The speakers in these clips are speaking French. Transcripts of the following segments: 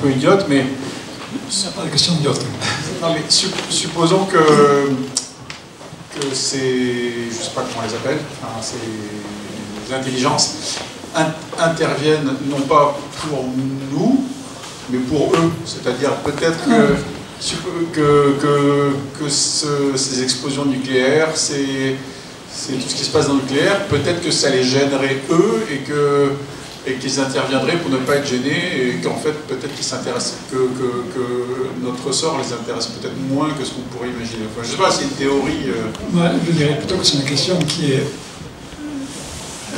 peu idiote, mais... Il n'y a pas de question idiote. Non, mais supposons que ces, je ne sais pas comment on les appelle, enfin, ces intelligences interviennent non pas pour nous, mais pour eux. C'est-à-dire peut-être que ces explosions nucléaires, c'est tout ce qui se passe dans le nucléaire, peut-être que ça les gênerait eux et qu'ils interviendraient pour ne pas être gênés et qu'en fait peut-être qu'ils s'intéressent, que notre sort les intéresse peut-être moins que ce qu'on pourrait imaginer. Enfin, je ne sais pas, c'est une théorie... Ouais, je dirais plutôt que c'est une question qui est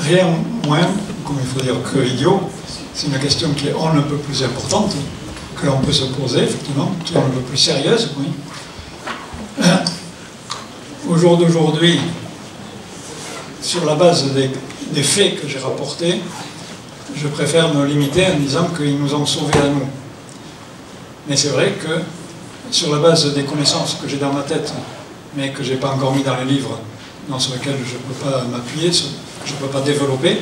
rien moins, comme il faut dire, que idiot. C'est une question qui est on ne peut plus importante, que l'on peut se poser, effectivement, qui est on ne peut plus sérieuse, oui. Au jour d'aujourd'hui, sur la base des faits que j'ai rapportés, je préfère me limiter en disant qu'ils nous ont sauvés à nous. Mais c'est vrai que, sur la base des connaissances que j'ai dans ma tête, mais que je n'ai pas encore mis dans les livres, sur lesquels je ne peux pas m'appuyer, je ne peux pas développer,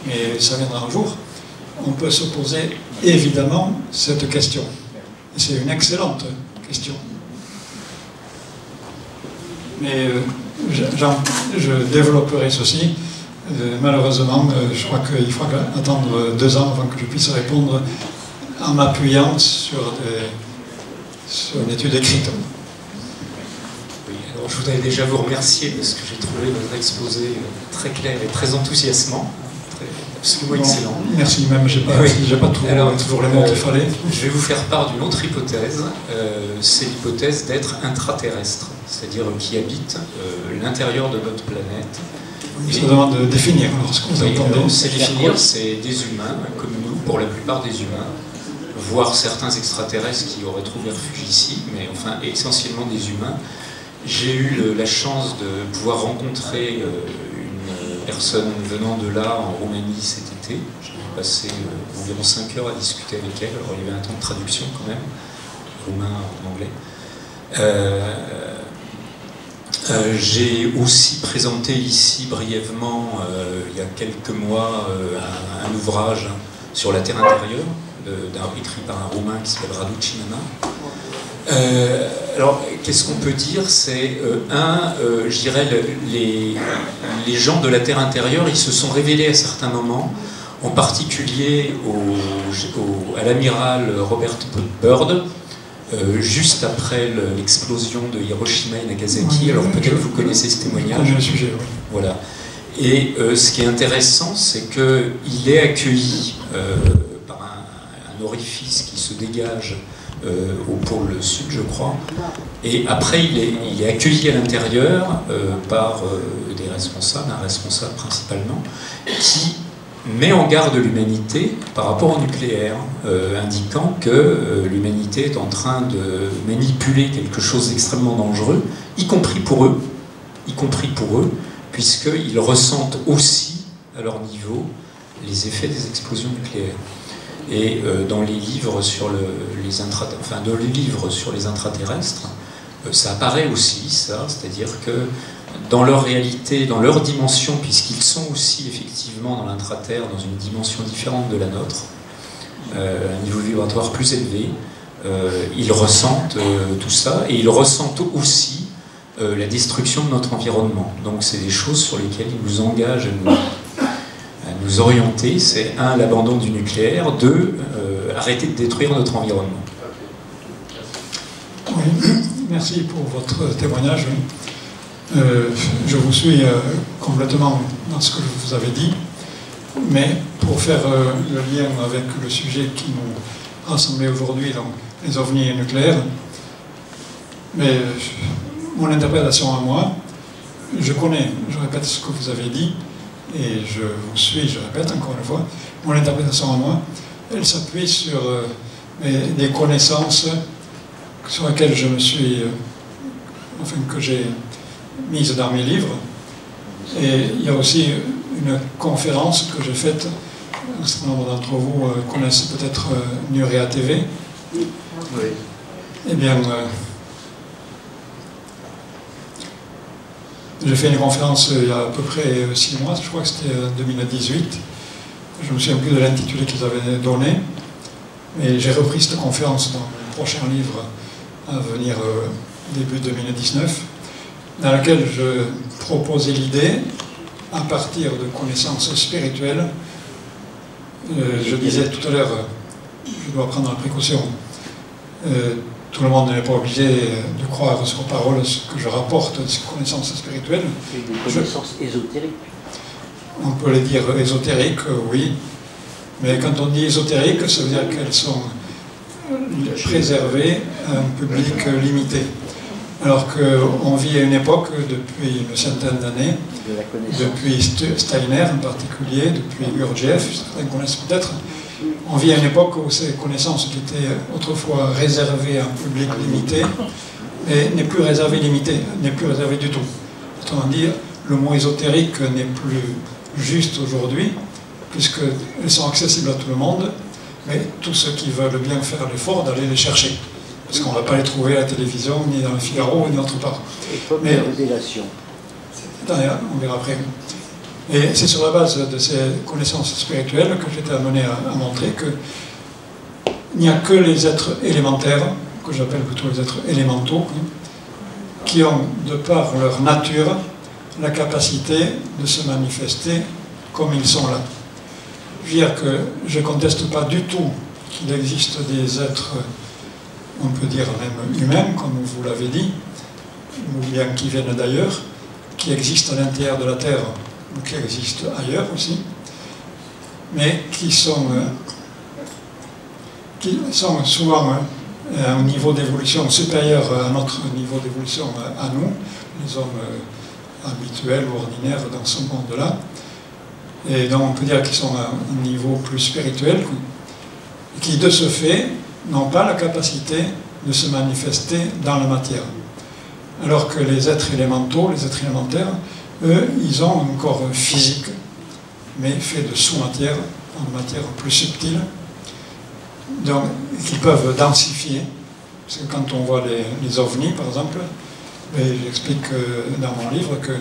mais ça viendra un jour, on peut se poser évidemment cette question. Et c'est une excellente question. Mais je développerai ceci. Malheureusement, je crois qu'il faudra attendre 2 ans avant que je puisse répondre en m'appuyant sur une étude écrite. Oui, alors je voudrais déjà vous remercier parce que j'ai trouvé votre exposé très clair et très enthousiasmant, absolument excellent. Merci, même, j'ai pas toujours les mots qu'il fallait. Je vais vous faire part d'une autre hypothèse, c'est l'hypothèse d'être intraterrestre, c'est-à-dire qui habite l'intérieur de notre planète. Ça demande de définir, alors ce que vous entendez. C'est définir, c'est des humains, comme nous, pour la plupart des humains, voire certains extraterrestres qui auraient trouvé refuge ici, mais enfin essentiellement des humains. J'ai eu la chance de pouvoir rencontrer une personne venant de là, en Roumanie, cet été. J'ai passé environ 5 heures à discuter avec elle, alors il y avait un temps de traduction quand même, roumain en anglais. J'ai aussi présenté ici brièvement, il y a quelques mois, un ouvrage sur la Terre intérieure, écrit par un Roumain qui s'appelle Radu Cinama. Alors, qu'est-ce qu'on peut dire? C'est, je dirais, les gens de la Terre intérieure, ils se sont révélés à certains moments, en particulier à l'amiral Robert Byrd, juste après l'explosion de Hiroshima et Nagasaki. Alors peut-être vous connaissez ce témoignage. Le sujet, oui. Voilà. Et ce qui est intéressant, c'est qu'il est accueilli par un orifice qui se dégage au pôle sud, je crois. Et après, il est accueilli à l'intérieur par des responsables, un responsable principalement, qui met en garde l'humanité par rapport au nucléaire, indiquant que l'humanité est en train de manipuler quelque chose d'extrêmement dangereux, y compris pour eux, puisqu'ils ressentent aussi, à leur niveau, les effets des explosions nucléaires. Et dans les livres sur les intraterrestres, ça apparaît aussi, ça, c'est-à-dire que dans leur réalité, dans leur dimension, puisqu'ils sont aussi effectivement dans l'intraterre, dans une dimension différente de la nôtre, un niveau vibratoire plus élevé, ils ressentent tout ça, et ils ressentent aussi la destruction de notre environnement. Donc c'est des choses sur lesquelles ils nous engagent à nous orienter. C'est 1, l'abandon du nucléaire, 2, arrêter de détruire notre environnement. Oui, merci pour votre témoignage. Je vous suis complètement dans ce que je vous avais dit, mais pour faire le lien avec le sujet qui nous rassemblait aujourd'hui, donc les ovnis nucléaires, mais mon interprétation à moi, je connais, je répète ce que vous avez dit, et je vous suis, je répète encore une fois, mon interprétation à moi, elle s'appuie sur des connaissances sur lesquelles je me suis, que j'ai mise dans mes livres. Et il y a aussi une conférence que j'ai faite, un certain nombre d'entre vous connaissent peut-être Nurea TV. Oui. Eh bien, j'ai fait une conférence il y a à peu près 6 mois, je crois que c'était en 2018. Je me souviens plus de l'intitulé qu'ils avaient donné. Mais j'ai repris cette conférence dans le prochain livre à venir début 2019, dans lequel je proposais l'idée, à partir de connaissances spirituelles, je disais tout à l'heure, je dois prendre la précaution, tout le monde n'est pas obligé de croire sur parole ce que je rapporte de ces connaissances spirituelles. Et des connaissances ésotériques. On peut les dire ésotériques, oui, mais quand on dit ésotériques, ça veut dire qu'elles sont préservées à un public limité. Alors qu'on vit à une époque, depuis une centaine d'années, depuis Steiner en particulier, depuis Gurdjieff, certains connaissent peut-être, on vit à une époque où ces connaissances qui étaient autrefois réservées à un public limité, n'est plus réservé du tout. Autrement dit, le mot ésotérique n'est plus juste aujourd'hui, puisqu'elles sont accessibles à tout le monde, mais tous ceux qui veulent bien faire l'effort d'aller les chercher. Parce qu'on ne va pas les trouver à la télévision, ni dans le Figaro, ni autre part. Mais révélation. On verra après. Et c'est sur la base de ces connaissances spirituelles que j'étais amené à montrer qu'il n'y a que les êtres élémentaires, que j'appelle plutôt les êtres élémentaux, qui ont, de par leur nature, la capacité de se manifester comme ils sont là. Je veux dire que je ne conteste pas du tout qu'il existe des êtres, on peut dire même humains, comme vous l'avez dit, ou bien qui viennent d'ailleurs, qui existent à l'intérieur de la Terre, ou qui existent ailleurs aussi, mais qui sont souvent à un niveau d'évolution supérieur à notre niveau d'évolution à nous, les hommes habituels ou ordinaires dans ce monde-là. Et donc on peut dire qu'ils sont à un niveau plus spirituel, et qui de ce fait n'ont pas la capacité de se manifester dans la matière. Alors que les êtres élémentaux, les êtres élémentaires, eux, ils ont un corps physique, mais fait de sous-matière, en matière plus subtile, donc qui peuvent densifier. Parce que quand on voit les ovnis, par exemple, j'explique dans mon livre que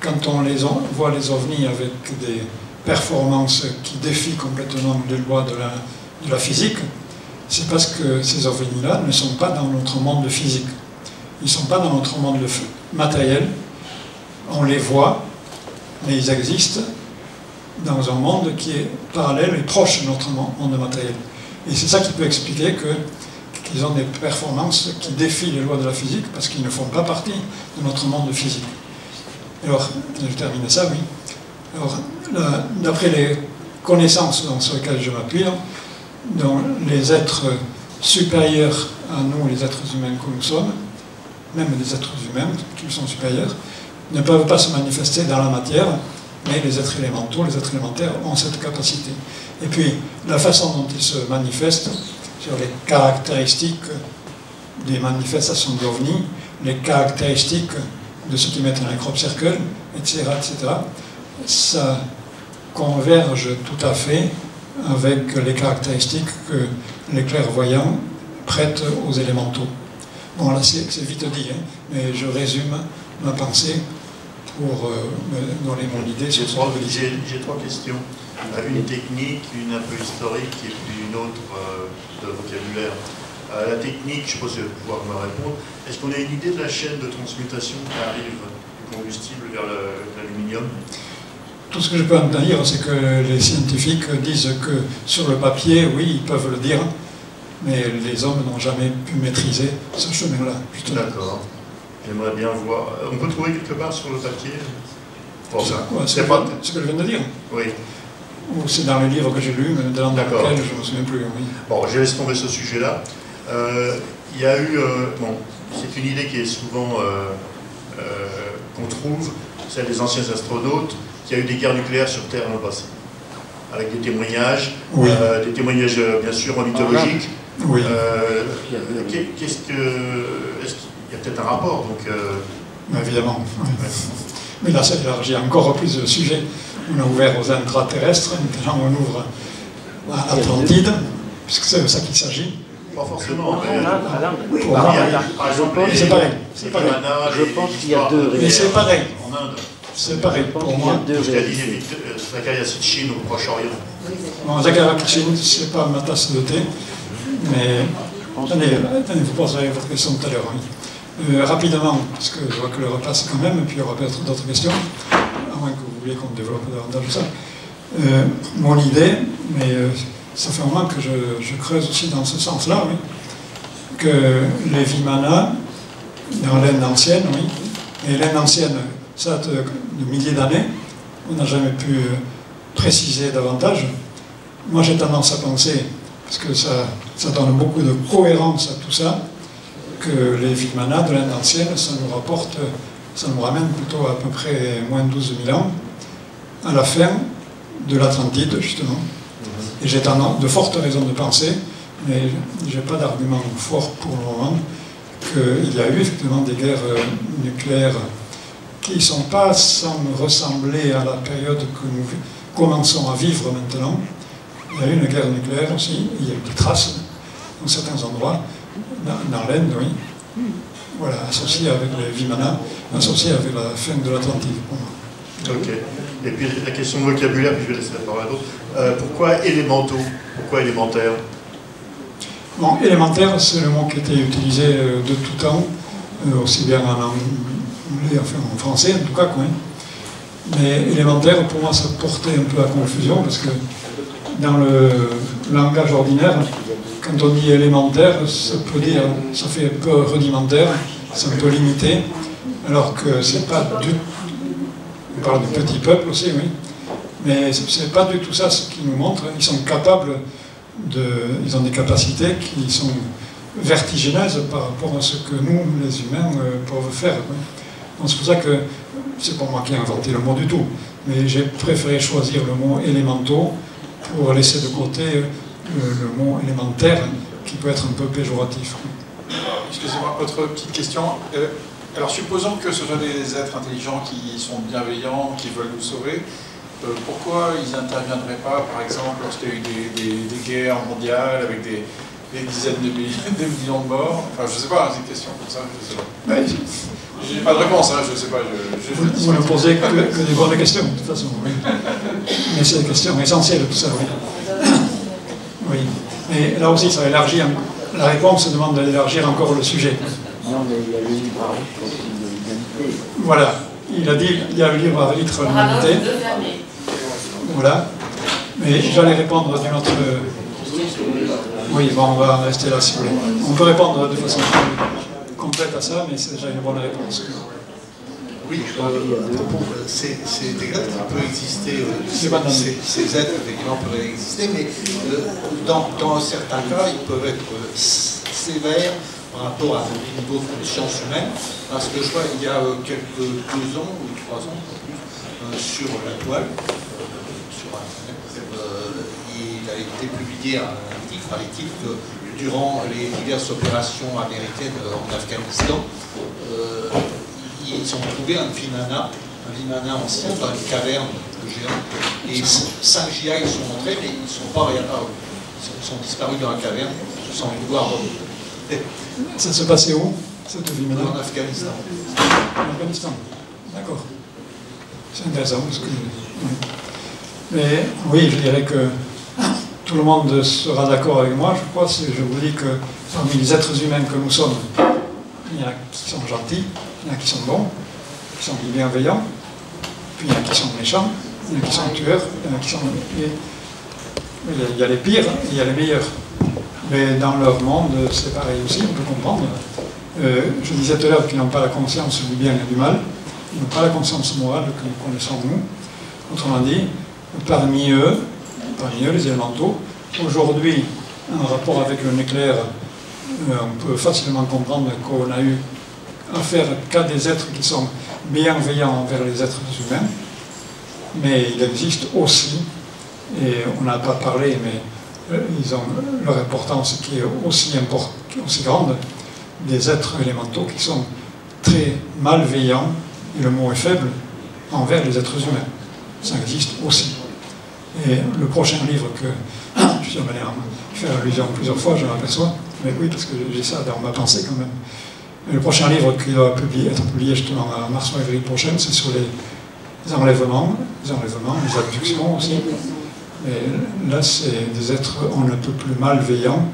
quand on voit les ovnis avec des performances qui défient complètement les lois de la physique, c'est parce que ces ovnis-là ne sont pas dans notre monde physique. Ils ne sont pas dans notre monde matériel. On les voit, mais ils existent dans un monde qui est parallèle et proche de notre monde matériel. Et c'est ça qui peut expliquer qu'ils ont des performances qui défient les lois de la physique, parce qu'ils ne font pas partie de notre monde physique. Alors, je termine ça, oui. Alors, d'après les connaissances sur lesquelles je m'appuie, dont les êtres supérieurs à nous, les êtres humains que nous sommes, même les êtres humains qui sont supérieurs, ne peuvent pas se manifester dans la matière, mais les êtres élémentaux, les êtres élémentaires ont cette capacité. Et puis, la façon dont ils se manifestent, sur les caractéristiques des manifestations d'OVNI, les caractéristiques de ceux qui mettent un crop circle, etc., ça converge tout à fait avec les caractéristiques que les clairvoyants prêtent aux élémentaux. Bon, là, c'est vite dit, hein, mais je résume ma pensée pour me donner mon idée sur ce que je dis. J'ai trois questions. Une technique, une un peu historique et puis une autre de vocabulaire. La technique, je suppose que vous allez pouvoir me répondre. Est-ce qu'on a une idée de la chaîne de transmutation qui arrive du combustible vers l'aluminium? Tout ce que je peux en dire, c'est que les scientifiques disent que sur le papier, oui, ils peuvent le dire, mais les hommes n'ont jamais pu maîtriser ce chemin-là. D'accord. J'aimerais bien voir. On peut trouver quelque part sur le papier? Bon, c'est pas ce que je viens de dire. Oui. Ou c'est dans les livres que j'ai lus, mais dans lequel je ne me souviens plus. Oui. Bon, je laisse tomber ce sujet-là. Il y a eu... bon, c'est une idée qui est souvent... qu'on trouve, celle des anciens astronautes, qu'il y a eu des guerres nucléaires sur Terre dans le passé. Avec des témoignages, oui. Des témoignages bien sûr mythologiques. Oui. Qu'est-ce que... Est-ce qu'il y a peut-être un rapport donc, évidemment. Oui. Ouais. Mais là, ça élargit encore plus le sujet. On a ouvert aux intraterrestres, maintenant on ouvre à Atlantide, puisque c'est de ça qu'il s'agit. Pas forcément, mais... Par exemple, c'est pareil. C'est pareil. Je pense qu'il y a deux réalités. Mais c'est pareil. En Inde. C'est pareil pour moi. Zakaria Sitchin au Proche-Orient. Bon, Zakaria Sitchin, c'est pas ma tasse de thé. Mais attendez, vous poserez votre question tout à l'heure. Oui. Rapidement, parce que je vois que l'heure passe quand même, et puis il y aura peut-être d'autres questions, à moins que vous vouliez qu'on développe davantage ça. Mon idée, mais ça fait un moment que je creuse aussi dans ce sens-là, oui, que les Vimana, dans l'Inde ancienne, oui, et l'Inde ancienne, ça date de milliers d'années, on n'a jamais pu préciser davantage. Moi, j'ai tendance à penser, parce que ça donne beaucoup de cohérence à tout ça, que les Vimana de l'Inde ancienne, ça nous ramène plutôt à peu près moins de 12 000 ans, à la fin de l'Atlantide, justement. Et j'ai de fortes raisons de penser, mais je n'ai pas d'argument fort pour le moment, qu'il y a eu effectivement des guerres nucléaires qui ne sont pas sans ressembler à la période que nous commençons à vivre maintenant. Il y a eu une guerre nucléaire aussi, il y a eu des traces dans certains endroits, dans l'Inde, oui. Voilà, associé avec les Vimana, associé avec la fin de l'Atlantide. Ok. Et puis la question de vocabulaire, puis je vais laisser la parole à d'autres. Pourquoi élémentaux? Pourquoi élémentaire? Bon, élémentaire, c'est le mot qui était utilisé de tout temps, aussi bien en anglais, enfin en français en tout cas, quoi. Mais élémentaire, pour moi, ça portait un peu à confusion, parce que dans le langage ordinaire, quand on dit élémentaire, ça peut dire, ça fait un peu rudimentaire, c'est un peu limité, alors que c'est pas du... On parle du petit peuple aussi, oui, mais c'est pas du tout ça ce qui nous montre. Ils sont capables ils ont des capacités qui sont vertigineuses par rapport à ce que nous, les humains, peuvent faire. Donc c'est pour ça que, c'est pas moi qui ai inventé le mot du tout, mais j'ai préféré choisir le mot élémentaux pour laisser de côté le mot élémentaire, qui peut être un peu péjoratif. Excusez-moi, autre petite question. Alors supposons que ce soit des êtres intelligents qui sont bienveillants, qui veulent nous sauver. Pourquoi ils n'interviendraient pas, par exemple, lorsqu'il y a eu des guerres mondiales avec des dizaines de millions de morts? Enfin, je ne sais pas, c'est une question comme ça, je sais pas. Je n'ai pas de réponse, hein, je ne sais pas. Vous ne posez que des bonnes questions, de toute façon. Oui. Mais c'est des questions essentielles, tout ça, oui. Oui. Mais là aussi, ça élargit. La réponse demande d'élargir encore le sujet. Non, mais il y a le libre arbitre aussi de l'humanité. Voilà. Il a dit il y a le libre arbitre de l'humanité. Voilà. Mais j'allais répondre d'une autre... Oui, bon, on va rester là si vous voulez. On peut répondre de façon complète à ça, mais c'est déjà une bonne réponse. Oui, c'est exact, il peut exister, ces êtres effectivement peuvent exister, mais dans certains cas, ils peuvent être sévères par rapport à un niveau de conscience humaine, parce que je vois, il y a quelques 2 ans ou 3 ans, sur la toile, sur Internet, il a été publié un article par les titres que durant les diverses opérations américaines en Afghanistan, ils ont trouvé un Vimana ancien dans une caverne géante. Et 5 GI sont entrés, mais ils sont pas réapparus. Ils sont disparus dans la caverne sans pouvoir revenir. Ça se passait où, cette Vimana? En Afghanistan. En Afghanistan, d'accord. C'est intéressant, parce que... Mais oui, je dirais que tout le monde sera d'accord avec moi, je crois, si je vous dis que parmi les êtres humains que nous sommes, il y en a qui sont gentils, il y en a qui sont bons, qui sont bienveillants, puis il y en a qui sont méchants, il y en a qui sont tueurs, il y en a qui sont... Il y a les pires, il y a les meilleurs. Mais dans leur monde, c'est pareil aussi, on peut comprendre. Je disais tout à l'heure qu'ils n'ont pas la conscience du bien et du mal, ils n'ont pas la conscience morale que nous connaissons nous. Autrement dit, parmi eux, les élémentaux, aujourd'hui, en rapport avec le nucléaire, on peut facilement comprendre qu'on a eu affaire qu'à des êtres qui sont bienveillants envers les êtres humains, mais il existe aussi, et on n'a pas parlé, mais ils ont leur importance qui est aussi grande, des êtres élémentaux qui sont très malveillants, et le mot est faible, envers les êtres humains. Ça existe aussi. Et le prochain livre que je suis amené à faire allusion plusieurs fois, je m'aperçois, mais oui, parce que j'ai ça dans ma pensée quand même. Et le prochain livre qui doit être publié justement en mars ou avril prochain, c'est sur les enlèvements, les abductions aussi. Et là, c'est des êtres on ne peut plus malveillants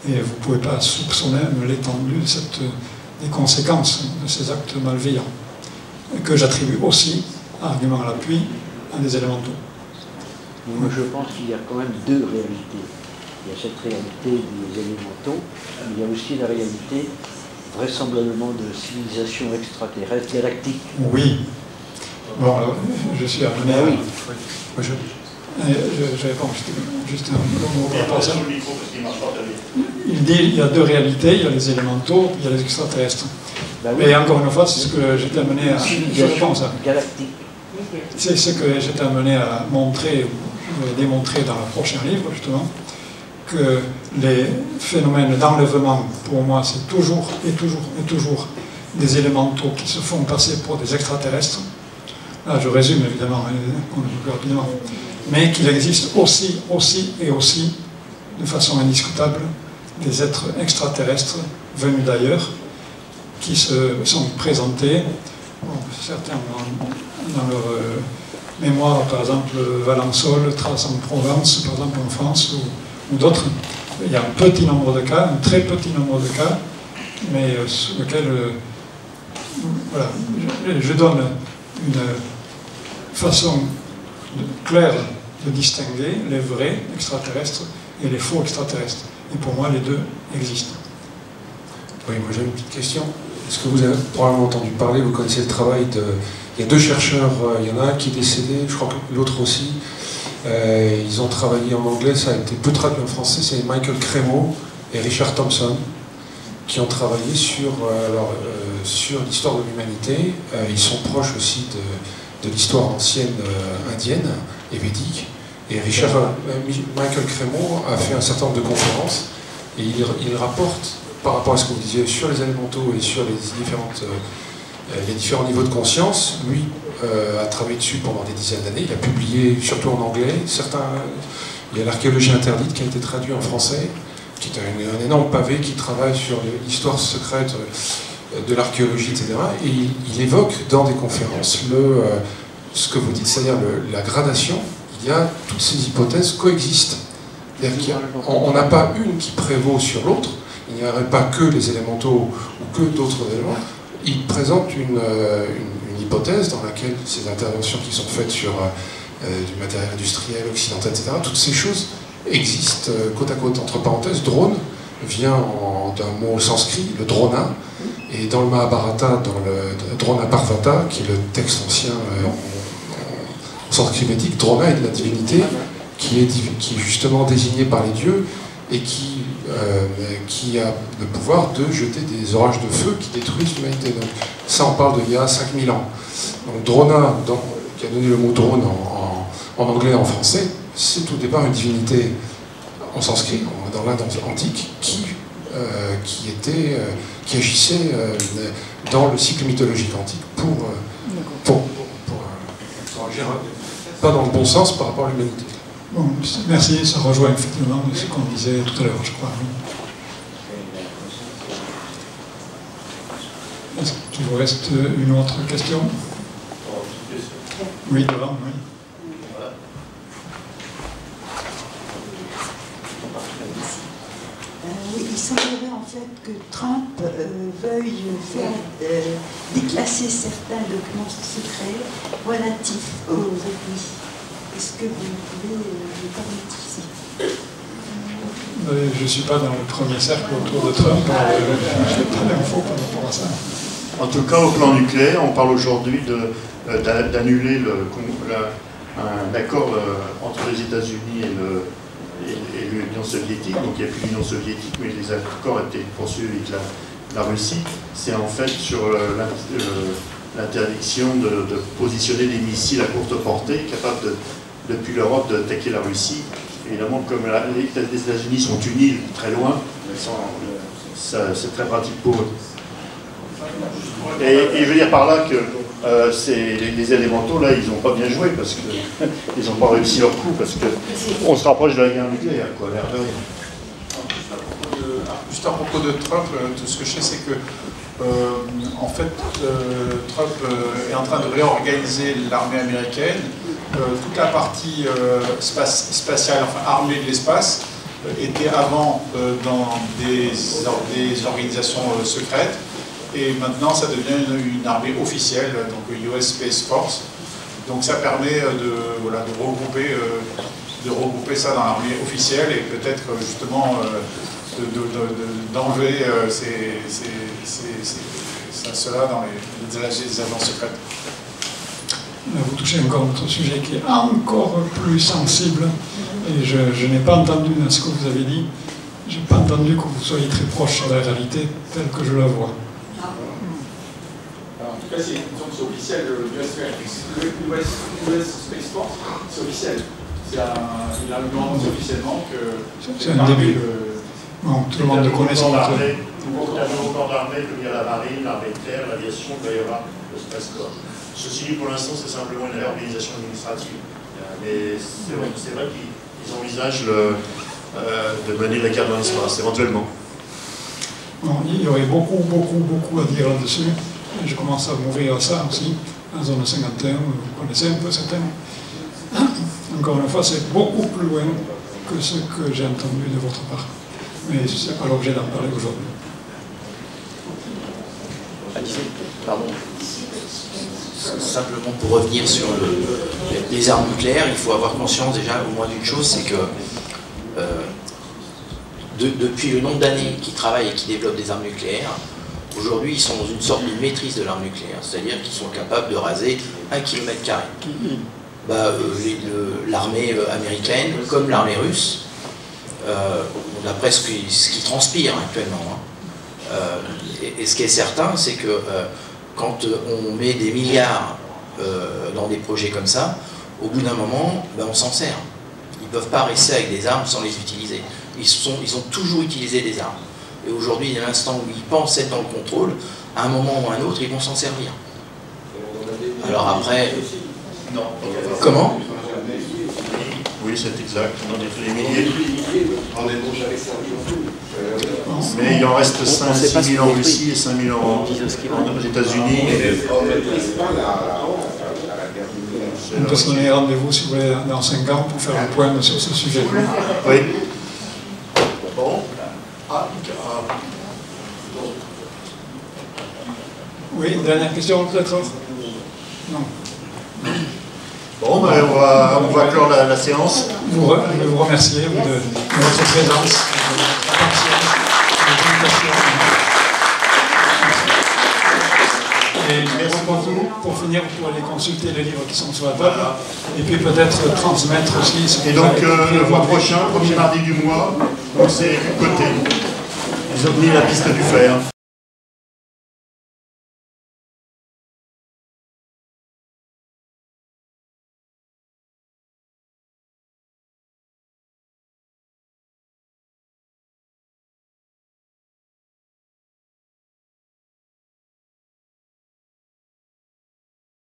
et vous ne pouvez pas soupçonner l'étendue des conséquences de ces actes malveillants, que j'attribue aussi, argument à l'appui, à des élémentaux. Moi, je pense qu'il y a quand même deux réalités. Il y a cette réalité des élémentaux, mais il y a aussi la réalité vraisemblablement de civilisation extraterrestre galactique. Oui. Bon, alors, je suis amené à... Oui. Je réponds juste un mot par rapport à ça. Il dit qu'il y a deux réalités, il y a les élémentaux, il y a les extraterrestres. Ben oui. Et encore une fois, c'est ce que j'étais amené à... Je réponds à ça. Galactique. C'est ce que j'étais amené à montrer, ou démontrer dans le prochain livre, justement, que les phénomènes d'enlèvement, pour moi, c'est toujours des élémentaux qui se font passer pour des extraterrestres. Là, je résume, évidemment, plus rapidement. Mais qu'il existe aussi, de façon indiscutable, des êtres extraterrestres venus d'ailleurs, qui se sont présentés, bon, certains dans leur mémoire, par exemple Valençol, Traces en Provence, par exemple en France, ou d'autres. Il y a un petit nombre de cas, un très petit nombre de cas, mais sur lequel voilà, je donne une façon claire de distinguer les vrais extraterrestres et les faux extraterrestres. Et pour moi, les deux existent. Oui, moi j'ai une petite question. Est-ce que vous avez probablement entendu parler, vous connaissez le travail de... Il y a deux chercheurs, il y en a un qui est décédé, je crois que l'autre aussi. Ils ont travaillé en anglais, ça a été peu traduit en français, c'est Michael Cremo et Richard Thompson qui ont travaillé sur l'histoire de l'humanité. Ils sont proches aussi de l'histoire ancienne indienne et védique. Et Michael Cremo a fait un certain nombre de conférences et il rapporte, par rapport à ce que vous disiez, sur les élémentaux et sur les différents niveaux de conscience. Lui a travaillé dessus pendant des dizaines d'années. Il a publié surtout en anglais. Il y a l'archéologie interdite qui a été traduit en français, qui est un énorme pavé qui travaille sur l'histoire secrète de l'archéologie, etc. Et il évoque dans des conférences ce que vous dites, c'est-à-dire la gradation. Il y a toutes ces hypothèses coexistent. On n'a pas une qui prévaut sur l'autre. Il n'y aurait pas que les élémentaux ou que d'autres éléments. Il présente une hypothèse dans laquelle ces interventions qui sont faites sur du matériel industriel, occidental, etc., toutes ces choses existent côte à côte. Entre parenthèses, drone vient d'un mot sanskrit, le drona, et dans le Mahabharata, dans le Drona Parvata, qui est le texte ancien en sanskrit védique, drona est de la divinité qui est justement désignée par les dieux et qui a le pouvoir de jeter des orages de feu qui détruisent l'humanité. Donc ça, on parle d'il y a 5000 ans. Donc Drona, qui a donné le mot drone en anglais et en français, c'est au départ une divinité en sanskrit, dans l'Inde antique, qui agissait dans le cycle mythologique antique pour agir, pas dans le bon sens par rapport à l'humanité. Bon, merci, ça rejoint effectivement ce qu'on disait tout à l'heure, je crois. Est-ce qu'il vous reste une autre question? Oui, devant, oui. Oui, il semblerait en fait que Trump veuille faire déclasser certains documents secrets relatifs aux ovnis. Est-ce que vous pouvez le permettre ici? Je ne suis pas dans le premier cercle autour de Trump, je n'ai pas d'infos par rapport à ça. En tout cas, au plan nucléaire, on parle aujourd'hui d'annuler un accord entre les États-Unis et l'Union soviétique. Donc il n'y a plus l'Union soviétique, mais les accords étaient poursuivis avec la Russie. C'est en fait sur l'interdiction de positionner des missiles à courte portée capables depuis l'Europe d'attaquer la Russie. Évidemment, comme les États-Unis sont unis très loin, c'est très pratique pour eux. Et je veux dire par là que les élémentaux, là, ils n'ont pas bien joué parce qu'ils n'ont pas réussi leur coup, parce qu'on se rapproche de la guerre nucléaire, quoi, l'air de rien. Juste à propos de Trump, tout ce que je sais, c'est que en fait, Trump est en train de réorganiser l'armée américaine. Toute la partie spatiale, enfin armée de l'espace, étaient avant dans des organisations secrètes, et maintenant ça devient une armée officielle, donc US Space Force. Donc ça permet de regrouper ça dans l'armée officielle et peut-être justement d'enlever cela dans les agences secrètes. Vous touchez encore un autre sujet qui est encore plus sensible, et je n'ai pas entendu dans ce que vous avez dit, je n'ai pas entendu que vous soyez très proche de la réalité telle que je la vois. En tout cas, c'est officiel, le US Space Force, c'est officiel. Il argumente officiellement que... C'est un début. Bon, tout le monde le connaît sans doute. Il y a le corps d'armée, comme il y a la marine, l'armée de terre, l'aviation, il va y avoir le Space Corps. Ceci dit, pour l'instant, c'est simplement une réorganisation administrative. Mais c'est vrai qu'ils envisagent de mener la carte dans l'espace, éventuellement. Bon, il y aurait beaucoup à dire là-dessus. Je commence à m'ouvrir à ça aussi, en zone 51, vous connaissez un peu certains. Encore une fois, c'est beaucoup plus loin que ce que j'ai entendu de votre part. Mais ce n'est pas l'objet d'en parler aujourd'hui. Pardon. Simplement pour revenir sur les armes nucléaires, il faut avoir conscience déjà au moins d'une chose, c'est que depuis le nombre d'années qu'ils travaillent et qu'ils développent des armes nucléaires, aujourd'hui ils sont dans une sorte de maîtrise de l'arme nucléaire, c'est-à-dire qu'ils sont capables de raser 1 km². L'armée américaine, comme l'armée russe, d'après ce qui transpire actuellement, et ce qui est certain, c'est que quand on met des milliards dans des projets comme ça, au bout d'un moment, on s'en sert. Ils ne peuvent pas rester avec des armes sans les utiliser. Ils ont toujours utilisé des armes. Et aujourd'hui, à l'instant où ils pensent être dans le contrôle, à un moment ou à un autre, ils vont s'en servir. Alors après... Non. Comment? Oui, c'est exact. On en est des milliers. On est déjà servi en tout. Mais il en reste 6 000 en Russie et 5 000 aux États-Unis. On peut se donner rendez-vous, si vous voulez, dans 5 ans pour faire un point sur ce sujet. Oui. Bon. Oui, dernière question peut-être? Non. Bon, on va clore la séance. Je vais vous remercier de votre présence, de votre attention, de votre implication. Et merci beaucoup. Pour finir, vous pourrez aller consulter les livres qui sont sur la table, et puis peut-être transmettre aussi. Et donc le mois prochain, premier mardi du mois, c'est du côté. Ils ont mis la piste du fer.